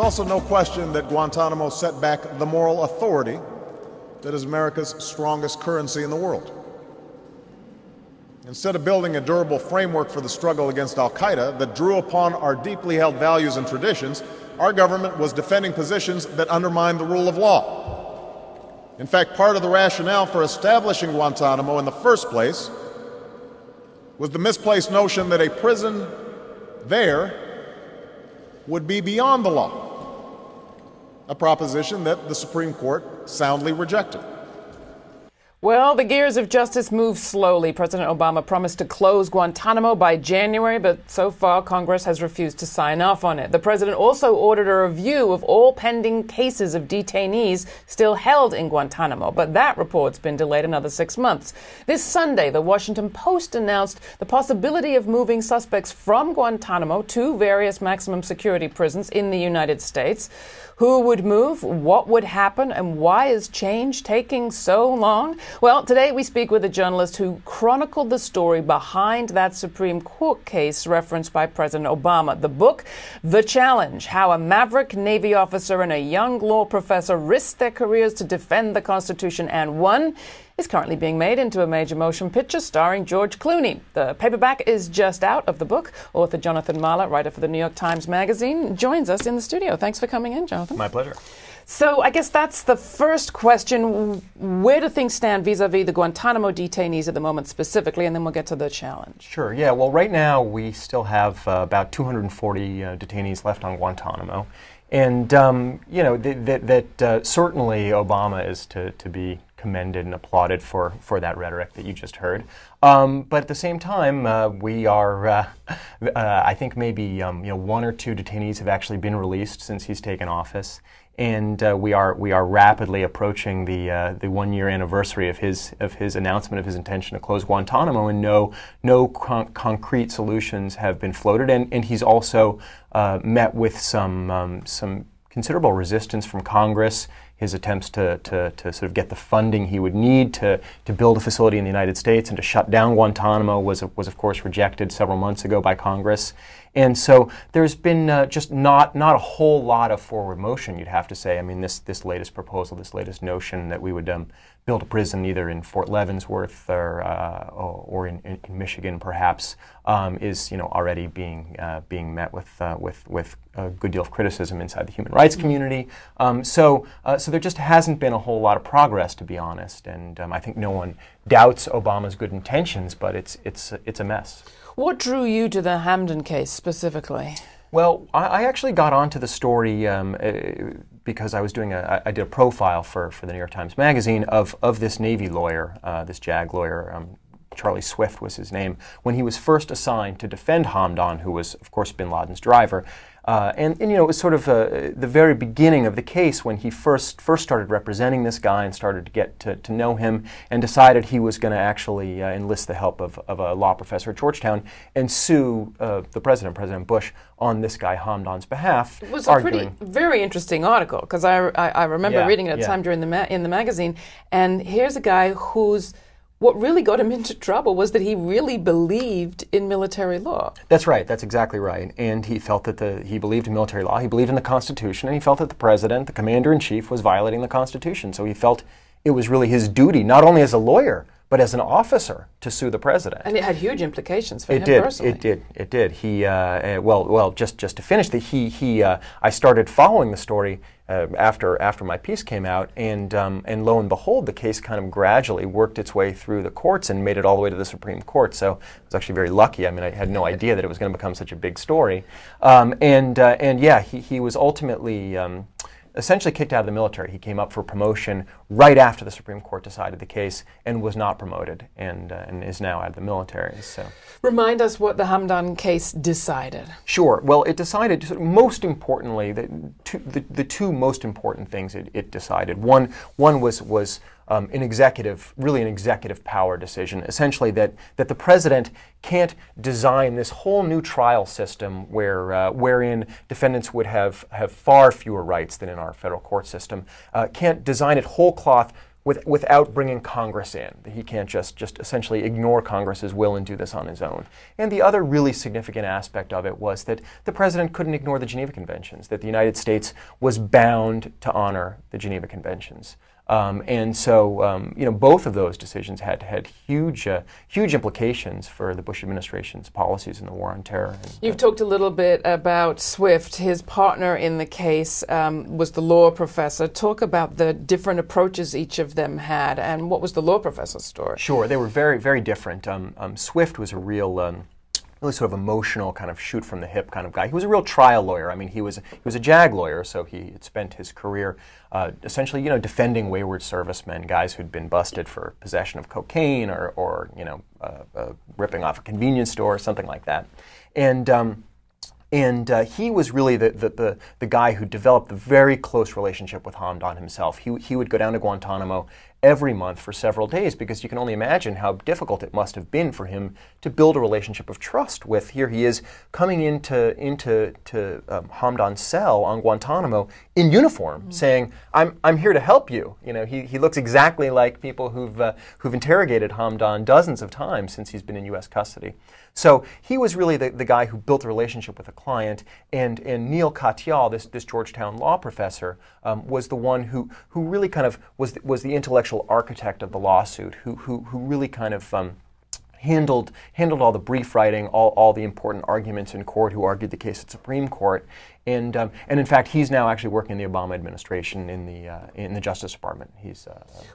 also no question that Guantanamo set back the moral authority that is America's strongest currency in the world. Instead of building a durable framework for the struggle against al-Qaeda that drew upon our deeply held values and traditions, our government was defending positions that undermined the rule of law. In fact, part of the rationale for establishing Guantanamo in the first place was the misplaced notion that a prison there would be beyond the law, a proposition that the Supreme Court soundly rejected. Well, the gears of justice move slowly. President Obama promised to close Guantanamo by January, but so far Congress has refused to sign off on it. The president also ordered a review of all pending cases of detainees still held in Guantanamo, but that report's been delayed another 6 months. This Sunday, the Washington Post announced the possibility of moving suspects from Guantanamo to various maximum security prisons in the United States. Who would move? What would happen? And why is change taking so long? Well, today we speak with a journalist who chronicled the story behind that Supreme Court case referenced by President Obama. The book, The Challenge: How a Maverick Navy Officer and a Young Law Professor Risked Their Careers to Defend the Constitution and Won, is currently being made into a major motion picture starring George Clooney. The paperback is just out of the book. Author Jonathan Mahler, writer for the New York Times Magazine, joins us in the studio. Thanks for coming in, Jonathan. My pleasure. So I guess that's the first question. Where do things stand vis-a-vis the Guantanamo detainees at the moment specifically, and then we'll get to the challenge. Sure, yeah. Well, right now we still have about 240 detainees left on Guantanamo. And, certainly Obama is to be commended and applauded for that rhetoric that you just heard. But at the same time, we are, I think maybe one or two detainees have actually been released since he's taken office. And we are rapidly approaching the 1 year anniversary of his announcement of his intention to close Guantanamo, and no concrete solutions have been floated. And he's also met with some considerable resistance from Congress. His attempts to sort of get the funding he would need to build a facility in the United States and to shut down Guantanamo was of course rejected several months ago by Congress. And so there's been just not a whole lot of forward motion, you'd have to say. I mean, this latest proposal, this latest notion that we would build a prison either in Fort Leavenworth or in Michigan, perhaps, is already being met with a good deal of criticism inside the human rights community. So there just hasn't been a whole lot of progress, to be honest. And I think no one doubts Obama's good intentions, but it's a mess. What drew you to the Hamdan case specifically? Well, I actually got onto the story because I was I did a profile for the New York Times Magazine of this Navy lawyer, this JAG lawyer. Charlie Swift was his name, when he was first assigned to defend Hamdan, who was, of course, bin Laden's driver. And it was sort of the very beginning of the case when he first started representing this guy and started to get to know him, and decided he was going to actually enlist the help of a law professor at Georgetown and sue President Bush, on this guy Hamdan's behalf. It was a very interesting article, because I remember reading it at the time during in the magazine, and here's a guy what really got him into trouble was that he really believed in military law. That's right. That's exactly right. And he felt that he believed in military law. He believed in the Constitution, and he felt that the president, the commander-in-chief, was violating the Constitution. So he felt it was really his duty, not only as a lawyer, but as an officer, to sue the president. And it had huge implications for him personally. It did. He just to finish, I started following the story after my piece came out, and lo and behold, the case kind of gradually worked its way through the courts and made it all the way to the Supreme Court. So I was actually very lucky. I mean, I had no idea that it was going to become such a big story. He was ultimately essentially kicked out of the military. He came up for promotion right after the Supreme Court decided the case and was not promoted, and is now out of the military. So, remind us what the Hamdan case decided. Sure. Well, it decided, most importantly, the two most important things it decided. One was an executive power decision, essentially that the president can't design this whole new trial system wherein defendants would have far fewer rights than in our federal court system, can't design it whole cloth without bringing Congress in. He can't just essentially ignore Congress's will and do this on his own. And the other really significant aspect of it was that the president couldn't ignore the Geneva Conventions, that the United States was bound to honor the Geneva Conventions. And so, both of those decisions had huge implications for the Bush administration's policies in the war on terror. You've talked a little bit about Swift. His partner in the case was the law professor. Talk about the different approaches each of them had, and what was the law professor's story? Sure, they were very, very different. Swift was a real really sort of emotional, kind of shoot from the hip kind of guy. He was a real trial lawyer. I mean, he was a JAG lawyer, so he had spent his career essentially, defending wayward servicemen, guys who'd been busted for possession of cocaine or ripping off a convenience store or something like that. And he was really the guy who developed a very close relationship with Hamdan himself. He would go down to Guantanamo every month for several days, because you can only imagine how difficult it must have been for him to build a relationship of trust with. Here he is coming into Hamdan's cell on Guantanamo in uniform, saying, "I'm here to help you." He looks exactly like people who've interrogated Hamdan dozens of times since he's been in U.S. custody. So he was really the guy who built a relationship with a client, and Neil Katyal, this Georgetown law professor, was the one who really kind of was the intellectual architect of the lawsuit, who really kind of handled all the brief writing, all the important arguments in court, who argued the case at Supreme Court. And in fact, he's now actually working in the Obama administration in the Justice Department.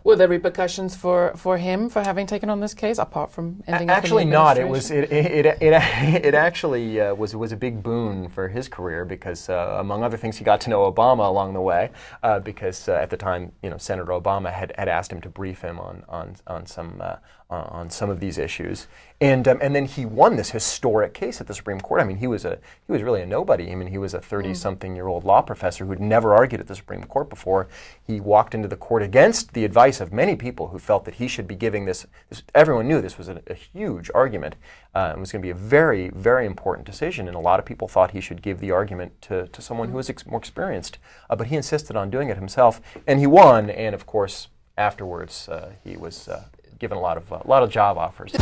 Were there repercussions for him for having taken on this case, apart from ending up in the actually not? It actually was a big boon for his career, because among other things, he got to know Obama along the way, because at the time, Senator Obama had asked him to brief him on some of these issues, and then he won this historic case at the Supreme Court. I mean, he was really a nobody. I mean, he was a 30-something-year-old law professor who'd never argued at the Supreme Court before. He walked into the court against the advice of many people who felt that he should be giving this. Everyone knew this was a huge argument. It was going to be a very, very important decision, and a lot of people thought he should give the argument to someone who was more experienced. But he insisted on doing it himself, and he won. And of course, afterwards, he was given a lot of job offers.